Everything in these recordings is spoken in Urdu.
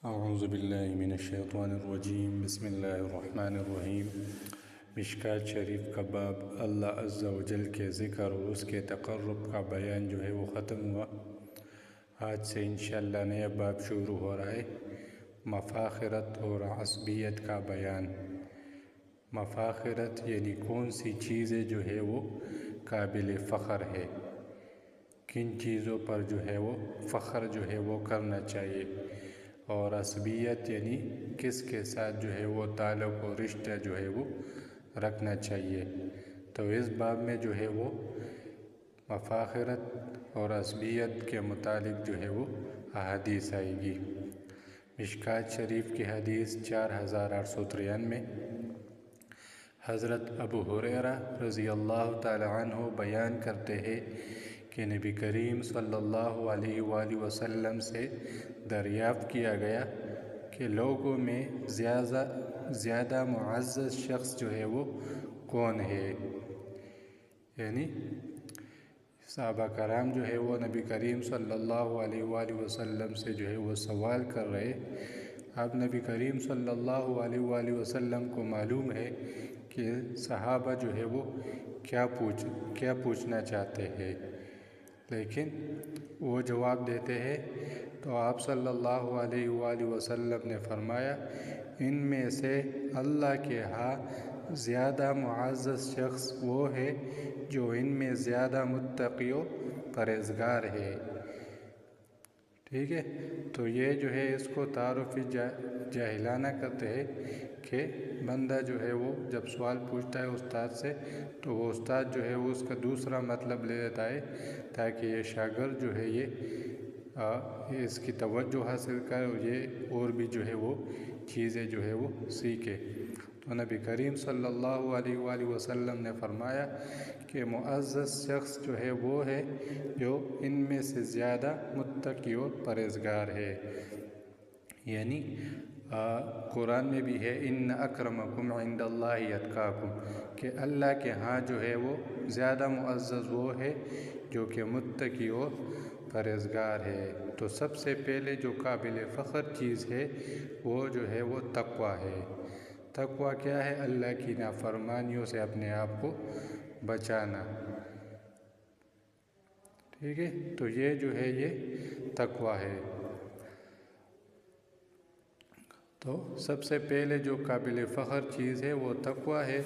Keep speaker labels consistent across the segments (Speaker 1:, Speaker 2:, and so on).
Speaker 1: اعوذ باللہ من الشیطان الرجیم بسم اللہ الرحمن الرحیم۔ مشکات شریف کا باب اللہ عز و جل کے ذکر اور اس کے تقرب کا بیان جو ہے وہ ختم ہوا۔ آج سے انشاءاللہ نیا باب شروع ہو رہا ہے، مفاخرت اور عصبیت کا بیان۔ مفاخرت یعنی کون سی چیزیں جو ہے وہ قابل فخر ہے، کن چیزوں پر جو ہے وہ فخر جو ہے وہ کرنا چاہیے، اور عصبیت یعنی کس کے ساتھ جو ہے وہ تعلق و رشتہ جو ہے وہ رکھنا چاہیے۔ تو اس باب میں جو ہے وہ مفاخرت اور عصبیت کے متعلق جو ہے وہ احادیث آئے گی۔ مشکات شریف کی حدیث 4893 حضرت ابو ہریرہ رضی اللہ تعالی عنہ بیان کرتے ہیں کہ نبی کریم صلی اللہ علیہ وآلہ وسلم سے دریافت کیا گیا کہ لوگوں میں زیادہ معزز شخص جو ہے وہ کون ہے، یعنی صحابہ کرام جو ہے وہ نبی کریم صلی اللہ علیہ وآلہ وسلم سے جو ہے وہ سوال کر رہے۔ اب نبی کریم صلی اللہ علیہ وآلہ وسلم کو معلوم ہے کہ صحابہ جو ہے وہ کیا پوچھنا چاہتے ہیں، لیکن وہ جواب دیتے ہیں تو آپ صلی اللہ علیہ وآلہ وسلم نے فرمایا، ان میں سے اللہ کے ہاں زیادہ معزز شخص وہ ہے جو ان میں زیادہ متقی و پرہیزگار ہے۔ ٹھیک ہے، تو یہ جو ہے اس کو تعارف جاہلانہ کرتے ہیں کہ بندہ جو ہے وہ جب سوال پوچھتا ہے استاد سے تو وہ استاد جو ہے وہ اس کا دوسرا مطلب لے لیتا ہے تاکہ یہ شاگرد جو ہے یہ اس کی توجہ حاصل کرے اور یہ اور بھی جو ہے وہ چیزیں جو ہے وہ سیکھے۔ تو نبی کریم صلی اللہ علیہ وآلہ وسلم نے فرمایا کہ معزز شخص جو ہے وہ ہے جو ان میں سے زیادہ متقی اور پرہیزگار ہے، یعنی قرآن میں بھی ہے ان اکرمکم عند اللہ اتقاکم، کہ اللہ کے ہاں جو ہے وہ زیادہ معزز وہ ہے جو کہ متقی اور پرہیزگار ہے۔ تو سب سے پہلے جو قابل فخر چیز ہے وہ جو ہے وہ تقوی ہے۔ تقوی کیا ہے؟ اللہ کی نافرمانیوں سے اپنے آپ کو بچانا۔ ٹھیک ہے، تو یہ جو ہے یہ تقوی ہے۔ تو سب سے پہلے جو قابل فخر چیز ہے وہ تقوی ہے،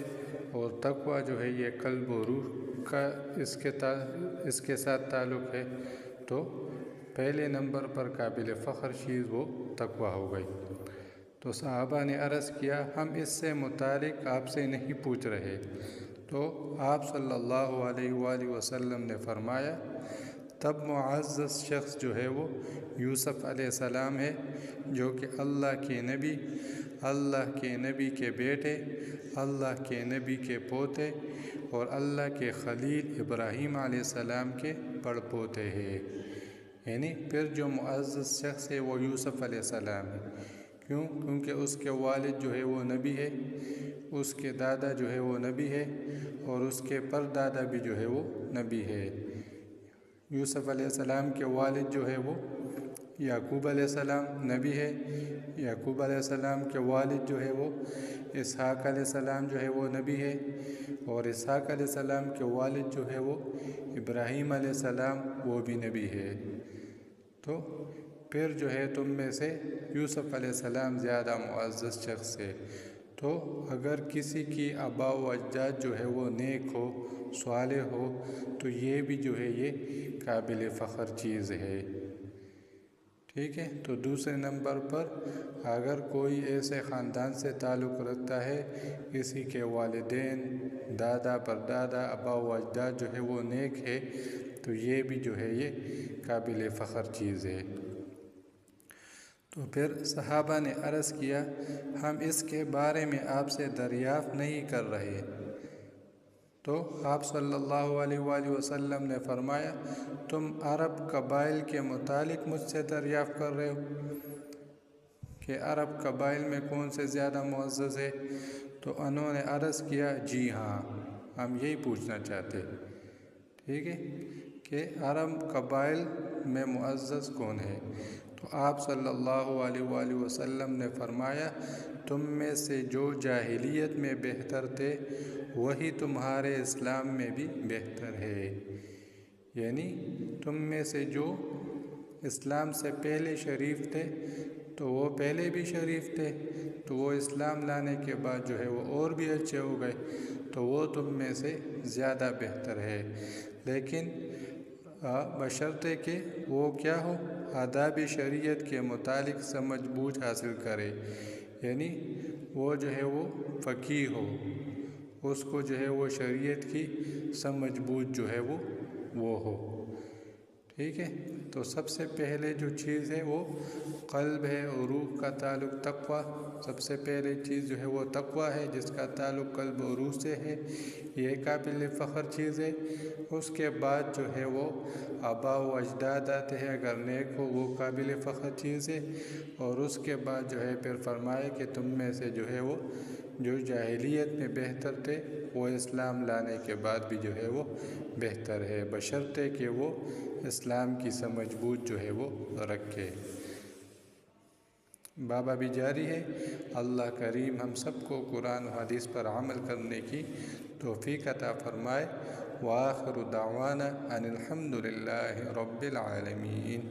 Speaker 1: اور تقوی جو ہے یہ قلب و روح کا اس کے ساتھ تعلق ہے۔ تو پہلے نمبر پر قابل فخر چیز وہ تقوی ہو گئی۔ تو صحابہ نے عرض کیا، ہم اس سے متعلق آپ سے نہیں پوچھ رہے۔ تو آپ صلی اللہ علیہ وآلہ وسلم نے فرمایا، تب معزز شخص جو ہے وہ یوسف علیہ السلام ہے، جو کہ اللہ کے نبی کے بیٹے، اللہ کے نبی کے پوتے اور اللہ کے خلیل ابراہیم علیہ السلام کے بڑ پوتے ہیں۔ یعنی پھر جو معزز شخص ہے وہ یوسف علیہ السلام ہے۔ کیونکہ اس کے والد جو ہے وہ نبی ہے، اس کے دادا جو ہے وہ نبی ہے، اور اس کے پردادا بھی جو ہے وہ نبی ہے۔ یوسف علیہ السلام کے والد جو ہے وہ یعقوب علیہ السلام نبی ہے، یعقوب علیہ السلام کے والد جو ہے وہ اسحاق علیہ السلام جو ہے وہ نبی ہے، اور اسحاق علیہ السلام کے والد جو ہے وہ ابراہیم علیہ السلام وہ بھی نبی ہے۔ تو پھر جو ہے تم میں سے یوسف علیہ السلام زیادہ معزز شخص ہے۔ تو اگر کسی کی آباء و اجداد جو ہے وہ نیک ہو، صالح ہو، تو یہ بھی جو ہے یہ قابل فخر چیز ہے۔ ٹھیک ہے، تو دوسرے نمبر پر اگر کوئی ایسے خاندان سے تعلق رکھتا ہے، کسی کے والدین، دادا پردادا، آباء و اجداد جو ہے وہ نیک ہے، تو یہ بھی جو ہے یہ قابل فخر چیز ہے۔ تو پھر صحابہ نے عرض کیا، ہم اس کے بارے میں آپ سے دریافت نہیں کر رہے۔ تو آپ صلی اللہ علیہ وآلہ وسلم نے فرمایا، تم عرب قبائل کے متعلق مجھ سے دریافت کر رہے ہو کہ عرب قبائل میں کون سے زیادہ معزز ہے؟ تو انہوں نے عرض کیا، جی ہاں، ہم یہی پوچھنا چاہتے۔ ٹھیک ہے، کہ عرب قبائل میں معزز کون ہے؟ تو آپ صلی اللہ علیہ وآلہ وسلم نے فرمایا تم میں سے جو جاہلیت میں بہتر تھے وہی تمہارے اسلام میں بھی بہتر ہے، یعنی تم میں سے جو اسلام سے پہلے شریف تھے تو وہ پہلے بھی شریف تھے، تو وہ اسلام لانے کے بعد جو ہے وہ اور بھی اچھے ہو گئے، تو وہ تم میں سے زیادہ بہتر ہے، لیکن بشرطے کہ وہ کیا ہو، آداب شریعت کے متعلق سمجھ بوجھ حاصل کرے، یعنی وہ جو ہے وہ فقیہ ہو، اس کو جو ہے وہ شریعت کی سمجھ بوجھ جو ہے وہ ہو، ٹھیک ہے۔ تو سب سے پہلے جو چیز ہے وہ قلب ہے اور روح کا تعلق تقویٰ، سب سے پہلے چیز جو ہے وہ تقویٰ ہے جس کا تعلق قلب اور روح سے ہے، یہ قابل فخر چیز ہے۔ اس کے بعد جو ہے وہ آباء و اجداد آتے ہیں، اگر نیک ہو وہ قابل فخر چیز ہے، اور اس کے بعد جو ہے پھر فرمائے کہ تم میں سے جو ہے وہ جو جاہلیت میں بہتر تھے وہ اسلام لانے کے بعد بھی جو ہے وہ بہتر ہے، بشرطے کہ وہ اسلام کی سمجھ بوجھ جو ہے وہ رکھے۔ بابا بھی جاری ہے۔ اللہ کریم ہم سب کو قرآن و حدیث پر عمل کرنے کی توفیق عطا فرمائے۔ وآخر دعوانا ان الحمد للہ رب العالمین۔